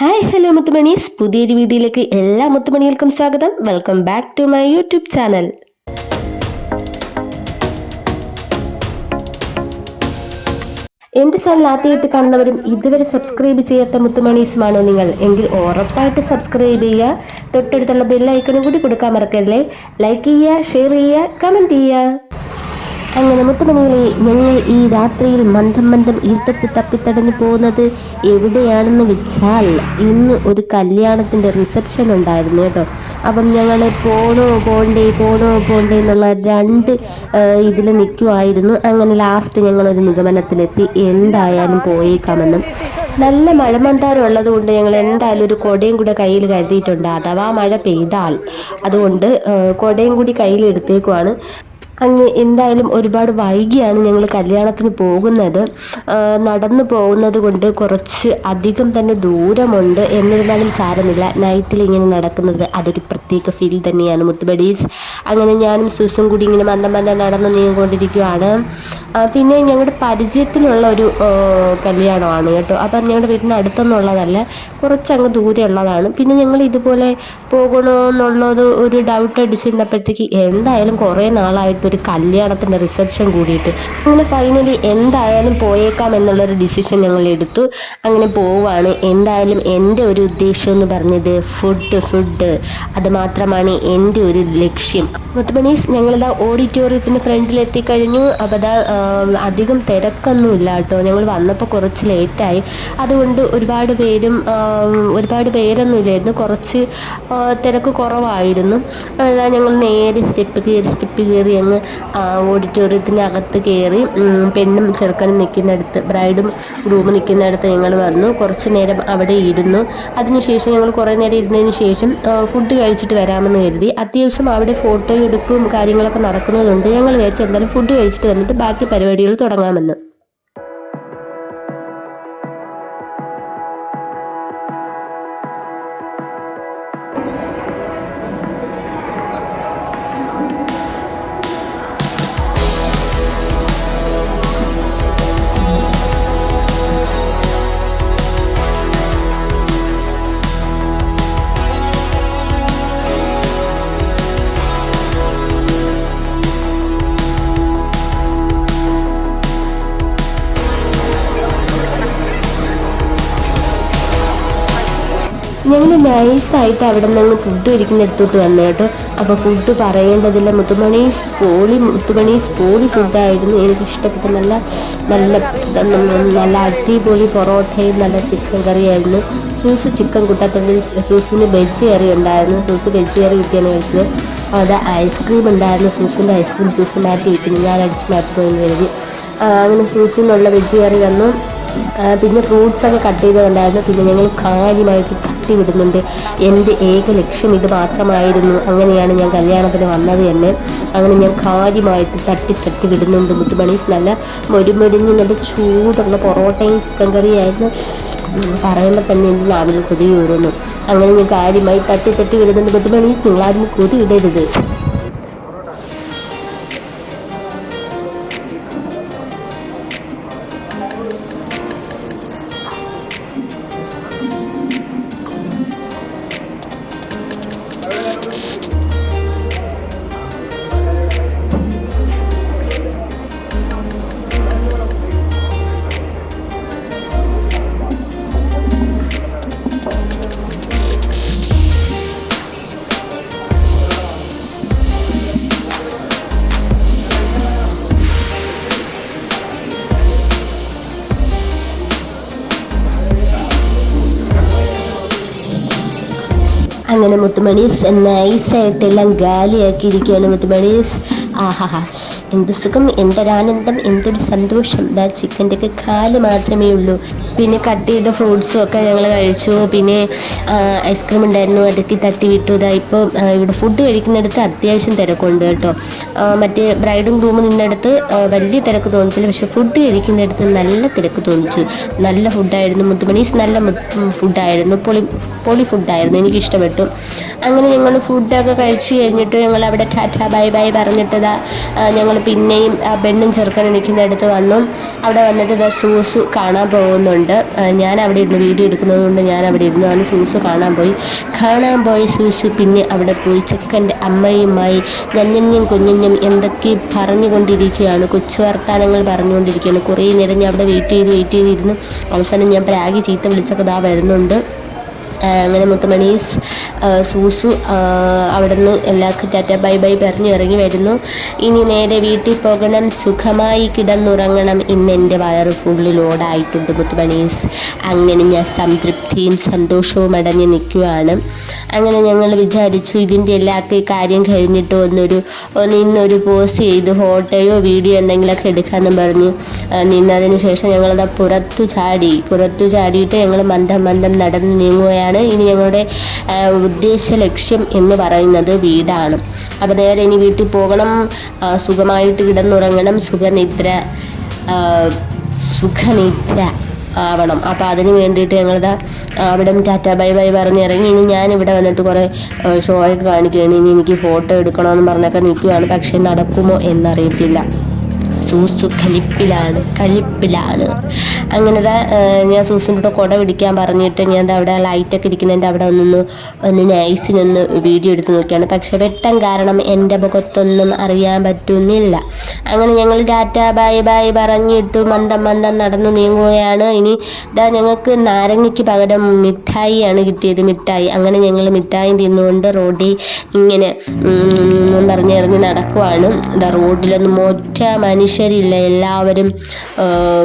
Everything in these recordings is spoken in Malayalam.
ഹായ് ഹലോ മുത്തുമണീസ്, പുതിയൊരു വീഡിയോയിലേക്ക് എല്ലാ മുത്തുമണികൾക്കും സ്വാഗതം. Welcome back to my YouTube channel. എൻ്റെ ചാനൽ ആദ്യമായിട്ട് കാണുന്നവരും ഇതുവരെ സബ്സ്ക്രൈബ് ചെയ്യാത്ത മുത്തുമണീസുമാണോ നിങ്ങൾ എങ്കിൽ ഉറപ്പായിട്ട് സബ്സ്ക്രൈബ് ചെയ്യുക. തൊട്ടടുത്തുള്ള ബെല്ലൈക്കണും കൂടി കൊടുക്കാൻ മറക്കല്ലേ. ലൈക്ക് ചെയ്യുക, ഷെയർ ചെയ്യുക, കമൻറ്റ് ചെയ്യുക. അങ്ങനെ മുത്തുമണികളെ, ഞങ്ങൾ ഈ രാത്രിയിൽ മന്ദം മന്ദം ഇരുട്ടത്ത് തപ്പിത്തടഞ്ഞു പോകുന്നത് എവിടെയാണെന്ന് വെച്ചാൽ ഇന്ന് ഒരു കല്യാണത്തിൻ്റെ റിസപ്ഷൻ ഉണ്ടായിരുന്നു കേട്ടോ. അപ്പം ഞങ്ങൾ പോണോ പോണ്ടേ എന്നുള്ള രണ്ട് ഇതിൽ നിൽക്കുമായിരുന്നു. അങ്ങനെ ലാസ്റ്റ് ഞങ്ങളൊരു നിഗമനത്തിലെത്തി, എന്തായാലും പോയേക്കാമെന്നും. നല്ല മഴമന്താരം ഉള്ളത് കൊണ്ട് ഞങ്ങൾ എന്തായാലും ഒരു കുടയും കൂടെ കയ്യിൽ കരുതിയിട്ടുണ്ട്, അഥവാ മഴ പെയ്താൽ. അതുകൊണ്ട് കുടയും കൂടി കയ്യിൽ എടുത്തേക്കുവാണ്. അങ്ങ് എന്തായാലും ഒരുപാട് വൈകിയാണ് ഞങ്ങൾ കല്യാണത്തിന് പോകുന്നത്. നടന്നു പോകുന്നത് കൊണ്ട് കുറച്ച് അധികം തന്നെ ദൂരമുണ്ട്. എന്നിരുന്നാലും സാരമില്ല, നൈറ്റിൽ ഇങ്ങനെ നടക്കുന്നത് അതൊരു പ്രത്യേക ഫീൽ തന്നെയാണ് മുത്തുബഡീസ്. അങ്ങനെ ഞാനും സുസും കൂടി ഇങ്ങനെ മന്ദം നടന്നു നീങ്ങിക്കൊണ്ടിരിക്കുകയാണ്. പിന്നെ ഞങ്ങളുടെ പരിചയത്തിലുള്ള ഒരു കല്യാണമാണ് കേട്ടോ. അപ്പം ഞങ്ങളുടെ വീടിന് അടുത്തൊന്നുള്ളതല്ല, കുറച്ചങ്ങ് ദൂരെ ഉള്ളതാണ്. പിന്നെ ഞങ്ങൾ ഇതുപോലെ പോകണോ എന്നുള്ളത് ഒരു ഡൗട്ട് അടിച്ചിരുന്നപ്പോഴത്തേക്ക് എന്തായാലും കുറേ നാളായിട്ട് ഒരു കല്യാണത്തിൻ്റെ റിസപ്ഷൻ കൂടിയിട്ട് അങ്ങനെ ഫൈനലി എന്തായാലും പോയേക്കാം എന്നുള്ളൊരു ഡിസിഷൻ ഞങ്ങൾ എടുത്തു. അങ്ങനെ പോവാണ്. എന്തായാലും എൻ്റെ ഒരു ഉദ്ദേശം എന്ന് പറഞ്ഞത് ഫുഡ് അത് മാത്രമാണ് എൻ്റെ ഒരു ലക്ഷ്യം. മുത്തുമണീസ്, ഞങ്ങളിതാ ഓഡിറ്റോറിയത്തിന് ഫ്രണ്ടിൽ എത്തിക്കഴിഞ്ഞു. അപ്പോൾ അതാ അധികം തിരക്കൊന്നുമില്ല കേട്ടോ. ഞങ്ങൾ വന്നപ്പോൾ കുറച്ച് ലേറ്റായി, അതുകൊണ്ട് ഒരുപാട് പേരൊന്നും ഇല്ലായിരുന്നു, കുറച്ച് തിരക്ക് കുറവായിരുന്നു. അതാ ഞങ്ങൾ നേരെ സ്റ്റെപ്പ് കയറി അങ്ങ് ഓഡിറ്റോറിയത്തിനകത്ത് കയറി. പെണ്ണും ചെറുക്കനും നിൽക്കുന്നിടത്ത്, ബ്രൈഡും ഗ്രൂമും നിൽക്കുന്നിടത്ത് ഞങ്ങൾ വന്നു. കുറച്ച് നേരം അവിടെ ഇരുന്നു. അതിനുശേഷം ഞങ്ങൾ കുറേ നേരം ഇരുന്നതിന് ശേഷം ഫുഡ് കഴിച്ചിട്ട് വരാമെന്ന് കരുതി. അത്യാവശ്യം അവിടെ ഫോട്ടോ എടുപ്പും കാര്യങ്ങളൊക്കെ നടക്കുന്നതുകൊണ്ട് ഞങ്ങൾ വിചാരിച്ചു എന്തായാലും ഫുഡ് കഴിച്ചിട്ട് വന്നിട്ട് ബാക്കി പരിപാടികൾ തുടങ്ങാമെന്ന്. ഞങ്ങൾ നൈസായിട്ട് അവിടെ നിന്ന് ഫുഡ് കഴിക്കുന്നിടത്തോട്ട് വന്നു കേട്ടോ. അപ്പോൾ ഫുഡ് പറയേണ്ടതില്ല, മുത്തുമണീസ് പോളി ഫുഡായിരുന്നു. എനിക്കിഷ്ടപ്പെട്ട നല്ല അടിപൊളി പൊറോട്ടയും നല്ല ചിക്കൻ കറിയായിരുന്നു. സൂസ് ചിക്കൻ കൂട്ടാത്തോണ്ട് സൂസിന് വെജ് കറി ഉണ്ടായിരുന്നു. സൂസ് വെജ് കറി കിട്ടിയാണ് കഴിച്ചത്. അത് ഐസ്ക്രീം ഉണ്ടായിരുന്നു. സൂസിൻ്റെ ഐസ്ക്രീം സൂസ് മാറ്റി വയ്ക്കുന്നു, ഞാൻ അടിച്ച് മാറ്റി പോയെന്ന് കരുതി. അങ്ങനെ സൂസിനുള്ള വെജ് കറി വന്നു. പിന്നെ ഫ്രൂട്ട്സൊക്കെ കട്ട് ചെയ്തതുണ്ടായിരുന്നു. പിന്നെ ഞങ്ങൾ കാര്യമായിട്ട് തട്ടി വിടുന്നുണ്ട്. എൻ്റെ ഏക ലക്ഷ്യം ഇത് മാത്രമായിരുന്നു. അങ്ങനെയാണ് ഞാൻ കല്യാണത്തിന് വന്നത് തന്നെ. അങ്ങനെ ഞാൻ കാര്യമായിട്ട് തട്ടി വിടുന്നുണ്ട് മുത്തുമണീസ്. നല്ല മൊരിഞ്ഞ് നല്ല ചൂടുള്ള പൊറോട്ടയും ചിക്കൻ കറിയായിരുന്നു. പറയുമ്പോൾ തന്നെ എൻ്റെ നാവിൽ കൊതി ഊറുന്നു. അങ്ങനെ ഞാൻ കാര്യമായി തട്ടി വിടുന്നുണ്ട് മുത്തുമണീസ്. നിങ്ങളാരും കൊതി ഇടരുത്. അങ്ങനെ മുത്തുമണീസ് നൈസായിട്ടെല്ലാം ഗാലിയാക്കിയിരിക്കുകയാണ് മുത്തുമണീസ്. ആഹാ, എന്ത് സുഖം, എന്തൊരാനന്ദം, എന്തൊരു സന്തോഷം. ചിക്കൻ്റെ ഒക്കെ കാല് മാത്രമേ ഉള്ളൂ. പിന്നെ കട്ട് ചെയ്ത ഫ്രൂട്ട്സും ഒക്കെ ഞങ്ങൾ കഴിച്ചു. പിന്നെ ഐസ്ക്രീം ഉണ്ടായിരുന്നു, അതൊക്കെ തട്ടി വിട്ടു. ഇപ്പോൾ ഇവിടെ ഫുഡ് കഴിക്കുന്നിടത്ത് അത്യാവശ്യം തിരക്കുണ്ട് കേട്ടോ. മറ്റേ ബ്രൈഡും ഗ്രൂമും നിന്നിടത്ത് വലിയ തിരക്ക് തോന്നിച്ചില്ല, പക്ഷെ ഫുഡ് കഴിക്കുന്നിടത്ത് നല്ല തിരക്ക് തോന്നിച്ചു. നല്ല ഫുഡായിരുന്നു മുത്തുമണീസ്, നല്ല ഫുഡായിരുന്നു. പൊളി ഫുഡായിരുന്നു, എനിക്കിഷ്ടപ്പെട്ടു. അങ്ങനെ ഞങ്ങൾ ഫുഡൊക്കെ കഴിച്ച് കഴിഞ്ഞിട്ട് ഞങ്ങൾ അവിടെ ടാറ്റ ബൈ ബൈ പറഞ്ഞിട്ട് ഞങ്ങൾ പിന്നെയും പെണ്ണും ചെറുക്കനും നിൽക്കുന്നിടത്ത് വന്നു. അവിടെ വന്നിട്ട് സൂസു കാണാൻ പോകുന്നുണ്ട്. ഞാൻ അവിടെ ഇരുന്ന് വീഡിയോ എടുക്കുന്നത് കൊണ്ട് ഞാൻ അവിടെ ഇരുന്നു. അന്ന് സൂസു കാണാൻ പോയി സൂസു പിന്നെ അവിടെ പോയി ചെക്കൻ്റെ അമ്മയുമായി ഞഞ്ഞഞ്ഞും കുഞ്ഞഞ്ഞും എന്തൊക്കെ പറഞ്ഞുകൊണ്ടിരിക്കുകയാണ്, കൊച്ചു വർത്താനങ്ങൾ പറഞ്ഞുകൊണ്ടിരിക്കുകയാണ്. കുറേ നേരം ഞാൻ അവിടെ വെയിറ്റ് ചെയ്തിരുന്നു. അവസാനം ഞാൻ പ്രാഗി ചീത്ത വിളിച്ചപ്പോൾ വരുന്നുണ്ട്. അങ്ങനെ മുത്തുമണീസ് സൂസു അവിടെ നിന്ന് എല്ലാവർക്കും ടാറ്റ ബൈ ബൈ പറഞ്ഞ് ഇറങ്ങി വരുന്നു. ഇനി നേരെ വീട്ടിൽ പോകണം, സുഖമായി കിടന്നുറങ്ങണം. ഇന്ന് എൻ്റെ വയറ് ഫുള്ള് ലോഡായിട്ടുണ്ട് മുത്തുമണീസ്. അങ്ങനെ ഞാൻ സംതൃപ്തിയും സന്തോഷവും അടഞ്ഞ് നിൽക്കുകയാണ്. അങ്ങനെ ഞങ്ങൾ വിചാരിച്ചു ഇതിൻ്റെ എല്ലാവർക്കും കാര്യം കഴിഞ്ഞിട്ട് നിന്നൊരു പോസ്റ്റ് ചെയ്ത് ഫോട്ടോയോ വീഡിയോ എന്തെങ്കിലുമൊക്കെ എടുക്കാമെന്നും പറഞ്ഞ് നിന്നതിന് ശേഷം ഞങ്ങളത് പുറത്തു ചാടിയിട്ട് ഞങ്ങൾ മന്ദം നടന്ന് നീങ്ങുകയാണ്. ഇനി ഞങ്ങളുടെ ഉദ്ദേശ ലക്ഷ്യം എന്ന് പറയുന്നത് വീടാണ്. അപ്പോൾ നേരെ ഇനി വീട്ടിൽ പോകണം, സുഖമായിട്ട് കിടന്നുറങ്ങണം, സുഖനിദ്ര ആവണം. അപ്പോൾ അതിന് വേണ്ടിയിട്ട് ഞങ്ങളിതാ അവിടെ ടാറ്റ ബൈ ബൈ പറഞ്ഞിറങ്ങി. ഇനി ഞാനിവിടെ വന്നിട്ട് കുറേ ഷോ ഒക്കെ കാണിക്കുകയാണ്. ഇനി എനിക്ക് ഫോട്ടോ എടുക്കണമെന്ന് പറഞ്ഞൊക്കെ നിൽക്കുകയാണ്. പക്ഷേ നടക്കുമോ എന്നറിയത്തില്ല. സൂസു കലിപ്പിലാണ്. അങ്ങനെ ഞാൻ സൂസിൻ്റെ കുട പിടിക്കാൻ പറഞ്ഞിട്ട് ഞാൻ അവിടെ ലൈറ്റൊക്കെ ഇരിക്കുന്നതിൻ്റെ അവിടെ ഒന്ന് നൈസിനൊന്ന് വീഡിയോ എടുത്ത് നോക്കിയാണ്. പക്ഷെ വെട്ടം കാരണം എൻ്റെ മുഖത്തൊന്നും അറിയാൻ പറ്റുന്നില്ല. അങ്ങനെ ഞങ്ങൾ ടാറ്റ ബൈ ബൈ പറഞ്ഞിട്ട് മന്ദം നടന്നു നീങ്ങുകയാണ്. ഇനി ഞങ്ങൾക്ക് നാരങ്ങയ്ക്ക് പകരം മിഠായിയാണ് കിട്ടിയത്. അങ്ങനെ ഞങ്ങൾ മിഠായി തിന്നുകൊണ്ട് റോഡിൽ ഇങ്ങനെ പറഞ്ഞിറങ്ങി നടക്കുവാണ്. റോഡിലൊന്നും ഒറ്റ മനുഷ്യരില്ല. എല്ലാവരും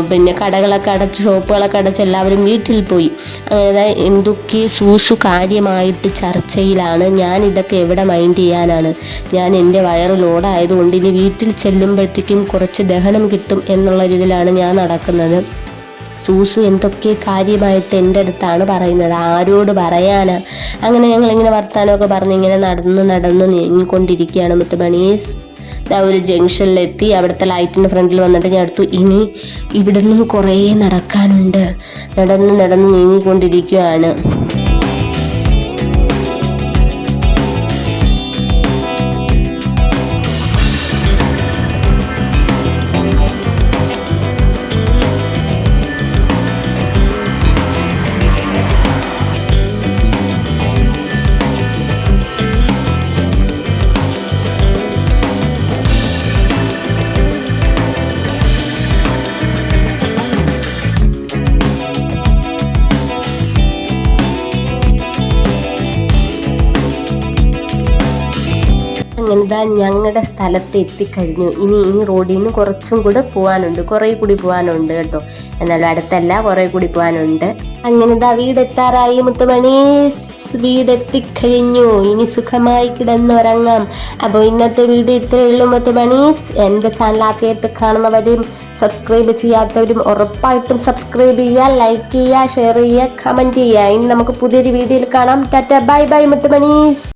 പിന്നെ കടകളൊക്കെ അടച്ച്, ഷോപ്പുകളൊക്കെ അടച്ച് എല്ലാവരും വീട്ടിൽ പോയി. അങ്ങനെ എന്തൊക്കെ സൂസു കാര്യമായിട്ട് ചർച്ചയിലാണ്. ഞാൻ ഇതൊക്കെ എവിടെ മൈൻഡ് ചെയ്യാനാണ്? ഞാൻ എൻ്റെ വയറ് ലോഡായതുകൊണ്ട് ഇനി വീട്ടിൽ ചെല്ലുമ്പോഴത്തേക്കും കുറച്ച് ദഹനം കിട്ടും എന്നുള്ള രീതിയിലാണ് ഞാൻ നടക്കുന്നത്. സൂസു എന്തൊക്കെ കാര്യമായിട്ട് എൻ്റെ അടുത്താണ് പറയുന്നത്, ആരോട് പറയാനാ? അങ്ങനെ ഞങ്ങളിങ്ങനെ വർത്താനമൊക്കെ പറഞ്ഞ് ഇങ്ങനെ നടന്ന് നീങ്ങിക്കൊണ്ടിരിക്കുകയാണ് മുത്തുമണീസ്. ഒരു ജംഗ്ഷനിലെത്തി. അവിടുത്തെ ലൈറ്റിൻ്റെ ഫ്രണ്ടിൽ വന്നിട്ട് ഞാൻ എടുത്തു. ഇനി ഇവിടെ നിന്നും കുറേ നടക്കാനുണ്ട്. നടന്ന് നീങ്ങിക്കൊണ്ടിരിക്കുകയാണ്. അങ്ങനെ ഞങ്ങളുടെ സ്ഥലത്ത് എത്തിക്കഴിഞ്ഞു. ഇനി റോഡിൽ നിന്ന് കുറച്ചും കൂടെ പോകാനുണ്ട്, കുറേ കൂടി പോകാനുണ്ട് കേട്ടോ. എന്നാലും അടുത്തല്ല, കുറേ കൂടി പോകാനുണ്ട്. അങ്ങനെ വീടെത്താറായി മുത്തുമണീസ്. വീടെത്തിക്കഴിഞ്ഞു. ഇനി സുഖമായി കിടന്നുറങ്ങാം. അപ്പോൾ ഇന്നത്തെ വീഡിയോ ഇത്രയേ ഉള്ളൂ മുത്തുമണീസ്. എൻ്റെ ചാനൽ ആദ്യമായിട്ട് കാണുന്നവരും സബ്സ്ക്രൈബ് ചെയ്യാത്തവരും ഉറപ്പായിട്ടും സബ്സ്ക്രൈബ് ചെയ്യുക, ലൈക്ക് ചെയ്യുക, ഷെയർ ചെയ്യുക, കമൻറ്റ് ചെയ്യുക. ഇനി നമുക്ക് പുതിയൊരു വീഡിയോയിൽ കാണാം. Tata bye bye മുത്തുമണീസ്.